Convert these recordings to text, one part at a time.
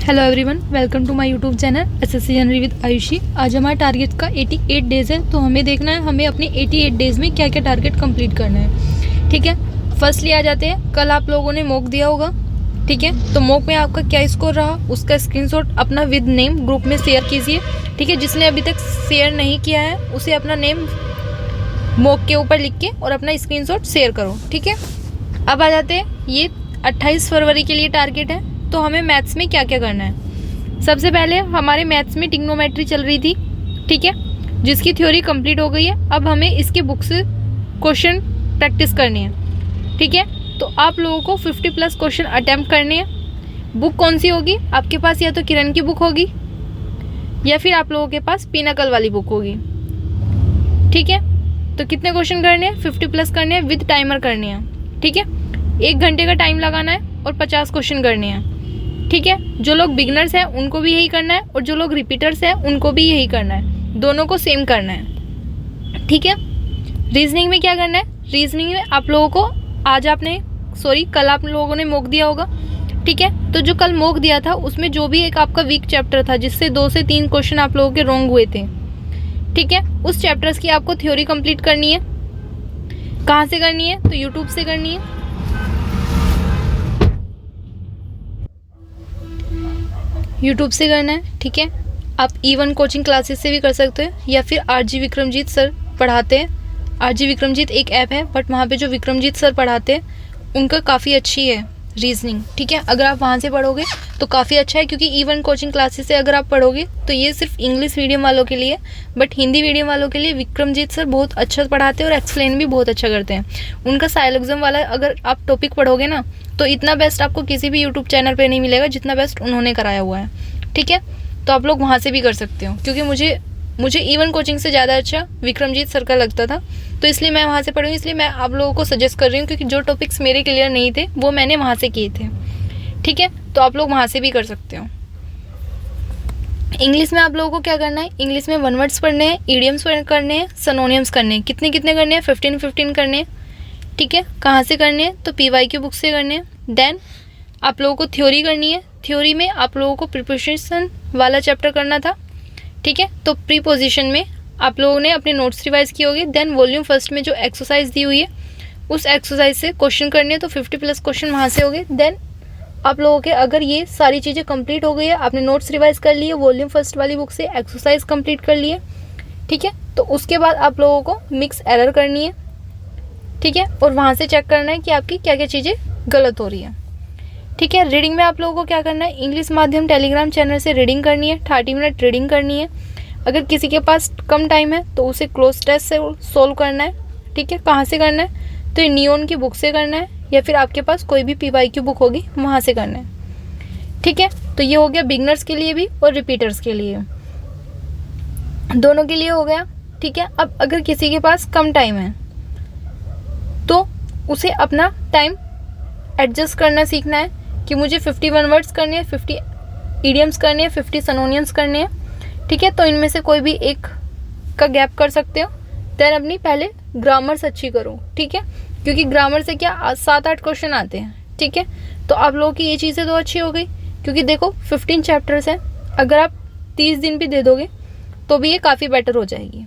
Hello everyone, welcome to my YouTube channel SSC general with Ayushi. आज हमारा target का 88 days है, तो हमें देखना है हमें अपने 88 डेज़ में क्या क्या टारगेट कंप्लीट करना है। ठीक है, फर्स्टली आ जाते हैं। कल आप लोगों ने मॉक दिया होगा, ठीक है। तो मॉक में आपका क्या स्कोर रहा उसका स्क्रीनशॉट अपना विद नेम ग्रुप में शेयर कीजिए। ठीक है, जिसने अभी तक शेयर नहीं किया है उसे अपना नेम मॉक के ऊपर लिख के और अपना स्क्रीनशॉट शेयर करो। ठीक है, अब आ जाते हैं, ये 28 फरवरी के लिए टारगेट है। तो हमें मैथ्स में क्या क्या करना है। सबसे पहले हमारे मैथ्स में ट्रिग्नोमेट्री चल रही थी, ठीक है, जिसकी थ्योरी कंप्लीट हो गई है। अब हमें इसके बुक से क्वेश्चन प्रैक्टिस करनी है। ठीक है, तो आप लोगों को 50+ क्वेश्चन अटैम्प्ट करने हैं। बुक कौन सी होगी आपके पास? या तो किरण की बुक होगी या फिर आप लोगों के पास पिनाकल वाली बुक होगी। ठीक है, तो कितने क्वेश्चन करने हैं? 50+ करने हैं, विद टाइमर करने हैं। ठीक है, 1 घंटे का टाइम लगाना है और 50 क्वेश्चन करने हैं। ठीक है, जो लोग बिगनर्स हैं उनको भी यही करना है और जो लोग रिपीटर्स हैं उनको भी यही करना है, दोनों को सेम करना है। ठीक है, रीजनिंग में क्या करना है? रीजनिंग में आप लोगों को कल आप लोगों ने मॉक दिया होगा। ठीक है, तो जो कल मॉक दिया था उसमें जो भी एक आपका वीक चैप्टर था जिससे 2 से 3 क्वेश्चन आप लोगों के रॉन्ग हुए थे, ठीक है, उस चैप्टर्स की आपको थ्योरी कंप्लीट करनी है। कहाँ से करनी है? तो यूट्यूब से करनी है। यूट्यूब से करना है। ठीक है, आप E1 कोचिंग क्लासेस से भी कर सकते हैं या फिर RG विक्रमजीत सर पढ़ाते हैं। RG विक्रमजीत एक ऐप है, बट वहाँ पे जो विक्रमजीत सर पढ़ाते हैं उनका काफ़ी अच्छी है रीजनिंग। ठीक है, अगर आप वहाँ से पढ़ोगे तो काफ़ी अच्छा है, क्योंकि E1 कोचिंग क्लासेस से अगर आप पढ़ोगे तो ये सिर्फ इंग्लिश मीडियम वालों के लिए, बट हिंदी मीडियम वालों के लिए विक्रमजीत सर बहुत अच्छा पढ़ाते हैं और एक्सप्लेन भी बहुत अच्छा करते हैं। उनका साइलोग्राम वाला अगर आप टॉपिक पढ़ोगे ना तो इतना बेस्ट आपको किसी भी यूट्यूब चैनल पे नहीं मिलेगा जितना बेस्ट उन्होंने कराया हुआ है। ठीक है, तो आप लोग वहाँ से भी कर सकते हो, क्योंकि मुझे E1 कोचिंग से ज़्यादा अच्छा विक्रमजीत सर का लगता था, तो इसलिए मैं वहाँ से पढ़ूँगी। इसलिए मैं आप लोगों को सजेस्ट कर रही हूँ, क्योंकि जो टॉपिक्स मेरे क्लियर नहीं थे वो मैंने वहाँ से किए थे। ठीक है, तो आप लोग वहाँ से भी कर सकते हो। इंग्लिश में आप लोगों को क्या करना है? इंग्लिश में 1 वर्ड्स पढ़ने हैं, ईडियम्स करने हैं, सिनोनिम्स करने हैं। कितने करने हैं? 15 करने हैं। ठीक है, कहाँ से करने हैं? तो PYQ बुक से करने हैं। देन आप लोगों को थ्योरी करनी है। थ्योरी में आप लोगों को प्रीपोजिशन वाला चैप्टर करना था। ठीक है, तो प्रीपोजिशन में आप लोगों ने अपने नोट्स रिवाइज किए होंगे। देन वॉल्यूम फर्स्ट में जो एक्सरसाइज दी हुई है उस एक्सरसाइज से क्वेश्चन करने हैं, तो 50+ क्वेश्चन वहाँ से हो गए। देन आप लोगों के अगर ये सारी चीज़ें कंप्लीट हो गई है, आपने नोट्स रिवाइज कर लिए, वॉल्यूम फर्स्ट वाली बुक से एक्सरसाइज कंप्लीट कर लिए, ठीक है, तो उसके बाद आप लोगों को मिक्स एरर करनी है। ठीक है, और वहाँ से चेक करना है कि आपकी क्या क्या चीज़ें गलत हो रही है। ठीक है, रीडिंग में आप लोगों को क्या करना है? इंग्लिश माध्यम टेलीग्राम चैनल से रीडिंग करनी है, 30 मिनट रीडिंग करनी है। अगर किसी के पास कम टाइम है तो उसे क्लोज टेस्ट से सोल्व करना है। ठीक है, कहाँ से करना है? तो नियोन की बुक से करना है, या फिर आपके पास कोई भी PYQ बुक होगी वहाँ से करना है। ठीक है, तो ये हो गया बिगनर्स के लिए भी और रिपीटर्स के लिए, दोनों के लिए हो गया। ठीक है, अब अगर किसी के पास कम टाइम है तो उसे अपना टाइम एडजस्ट करना सीखना है कि मुझे 51 वर्ड्स करने हैं, 50 ईडियम्स करने हैं, 50 सिनोनिम्स करने हैं। ठीक है, तो इनमें से कोई भी एक का गैप कर सकते हो। देन अपनी पहले ग्रामर्स अच्छी करो। ठीक है, क्योंकि ग्रामर से क्या 7-8 क्वेश्चन आते हैं। ठीक है, तो आप लोगों की ये चीज़ें तो अच्छी हो गई, क्योंकि देखो 15 चैप्टर्स हैं, अगर आप 30 दिन भी दे दोगे तो भी ये काफ़ी बेटर हो जाएगी।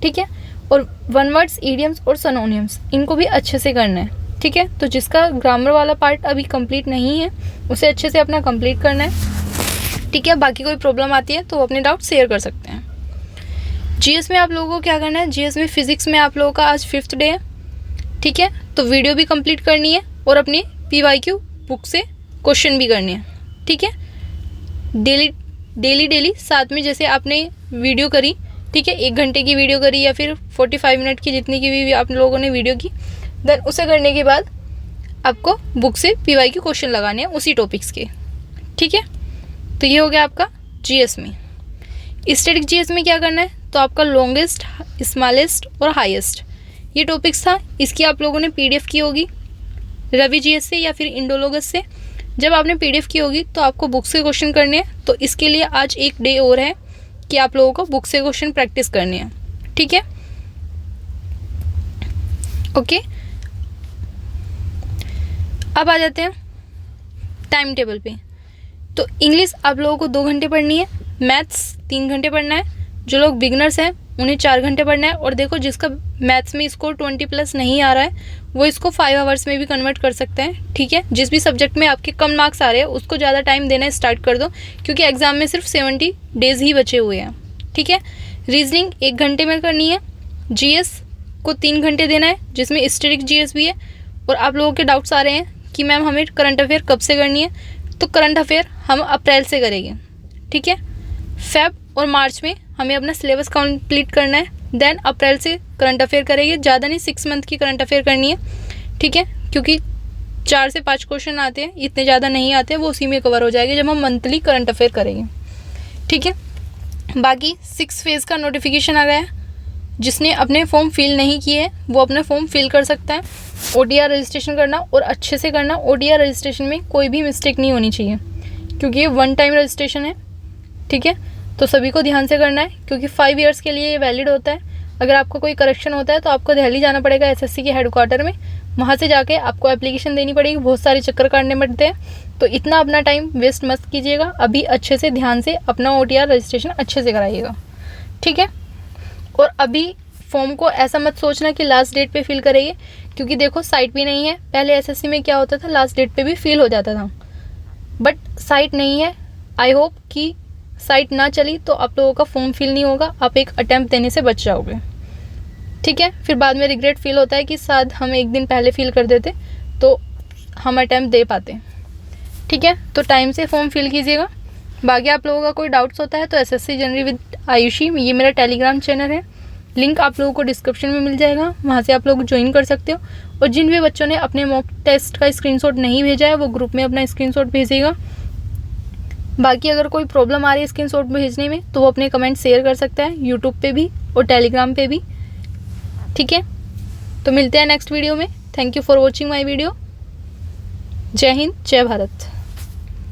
ठीक है, और 1 वर्ड्स, ईडियम्स और सिनोनिम्स इनको भी अच्छे से करना है। ठीक है, तो जिसका ग्रामर वाला पार्ट अभी कंप्लीट नहीं है उसे अच्छे से अपना कंप्लीट करना है। ठीक है, बाकी कोई प्रॉब्लम आती है तो अपने डाउट शेयर कर सकते हैं। GS में आप लोगों को क्या करना है? GS में फिजिक्स में आप लोगों का आज 5th डे है। ठीक है, तो वीडियो भी कंप्लीट करनी है और अपनी PYQ बुक से क्वेश्चन भी करने हैं। ठीक है, डेली साथ में जैसे आपने वीडियो करी, ठीक है, 1 घंटे की वीडियो करी या फिर 45 मिनट की, जितनी की भी आप लोगों ने वीडियो की, देन उसे करने के बाद आपको बुक से PYQ क्वेश्चन लगाने हैं उसी टॉपिक्स के। ठीक है, तो ये हो गया आपका GS में। स्टैटिक GS में क्या करना है? तो आपका लॉन्गेस्ट, स्मॉलेस्ट और हाईएस्ट ये टॉपिक्स था। इसकी आप लोगों ने PDF की होगी रवि GS से या फिर इंडोलॉगस से। जब आपने PDF की होगी तो आपको बुक से क्वेश्चन करने हैं, तो इसके लिए आज एक डे और है कि आप लोगों को बुक से क्वेश्चन प्रैक्टिस करने हैं। ठीक है, ओके, अब आ जाते हैं टाइम टेबल पे। तो इंग्लिश आप लोगों को 2 घंटे पढ़नी है, मैथ्स 3 घंटे पढ़ना है, जो लोग बिगनर्स हैं उन्हें 4 घंटे पढ़ना है। और देखो जिसका मैथ्स में स्कोर 20+ नहीं आ रहा है वो इसको 5 आवर्स में भी कन्वर्ट कर सकते हैं, ठीक है। जिस भी सब्जेक्ट में आपके कम मार्क्स आ रहे हैं उसको ज़्यादा टाइम देना स्टार्ट कर दो, क्योंकि एग्ज़ाम में सिर्फ 70 डेज़ ही बचे हुए हैं, ठीक है। रीजनिंग 1 घंटे में करनी है, जीएस को 3 घंटे देना है, जिसमें हिस्टोरिक जीएस भी है। और आप लोगों के डाउट्स आ रहे हैं कि मैम हमें करंट अफेयर कब से करनी है, तो करंट अफेयर हम अप्रैल से करेंगे, ठीक है। फेब और मार्च में हमें अपना सिलेबस कंप्लीट करना है, देन अप्रैल से करंट अफेयर करेंगे। ज़्यादा नहीं, 6 मंथ की करंट अफेयर करनी है, ठीक है, क्योंकि 4 से 5 क्वेश्चन आते हैं, इतने ज़्यादा नहीं आते हैं, वो उसी में कवर हो जाएंगे जब हम मंथली करंट अफेयर करेंगे, ठीक है। बाकी 6 फेज़ का नोटिफिकेशन आ गया है, जिसने अपने फॉर्म फिल नहीं किए हैं वो अपने फॉर्म फिल कर सकता है। OTR रजिस्ट्रेशन करना और अच्छे से करना। OTR रजिस्ट्रेशन में कोई भी मिस्टेक नहीं होनी चाहिए, क्योंकि ये 1 टाइम रजिस्ट्रेशन है, ठीक है। तो सभी को ध्यान से करना है, क्योंकि 5 ईयर्स के लिए ये वैलिड होता है। अगर आपको कोई करेक्शन होता है तो आपको दिल्ली जाना पड़ेगा SSC के हेडक्वार्टर में, वहाँ से जाके आपको एप्लीकेशन देनी पड़ेगी, बहुत सारे चक्कर काटने पड़ते हैं। तो इतना अपना टाइम वेस्ट मत कीजिएगा, अभी अच्छे से ध्यान से अपना OTR रजिस्ट्रेशन अच्छे से कराइएगा, ठीक है। और अभी फॉर्म को ऐसा मत सोचना कि लास्ट डेट पे फिल करेंगे, क्योंकि देखो साइट भी नहीं है। पहले SSC में क्या होता था, लास्ट डेट पे भी फिल हो जाता था, बट साइट नहीं है। आई होप कि साइट ना चली तो आप लोगों का फॉर्म फिल नहीं होगा, आप एक अटैम्प्ट देने से बच जाओगे, ठीक है। फिर बाद में रिग्रेट फील होता है कि शायद हम 1 दिन पहले फिल कर देते तो हम अटैम्प्ट दे पाते, ठीक है। तो टाइम से फॉर्म फिल कीजिएगा। बाकी आप लोगों का कोई डाउट्स होता है तो SSC जनरल विद आयुषी, ये मेरा टेलीग्राम चैनल है, लिंक आप लोगों को डिस्क्रिप्शन में मिल जाएगा, वहाँ से आप लोग ज्वाइन कर सकते हो। और जिन भी बच्चों ने अपने मॉक टेस्ट का स्क्रीनशॉट नहीं भेजा है वो ग्रुप में अपना स्क्रीनशॉट भेजिएगा। बाकी अगर कोई प्रॉब्लम आ रही है स्क्रीनशॉट भेजने में तो वो अपने कमेंट शेयर कर सकता है, यूट्यूब पे भी और टेलीग्राम पे भी, ठीक है। तो मिलते हैं नेक्स्ट वीडियो में। Thank you for watching my video. जय हिंद, जय भारत।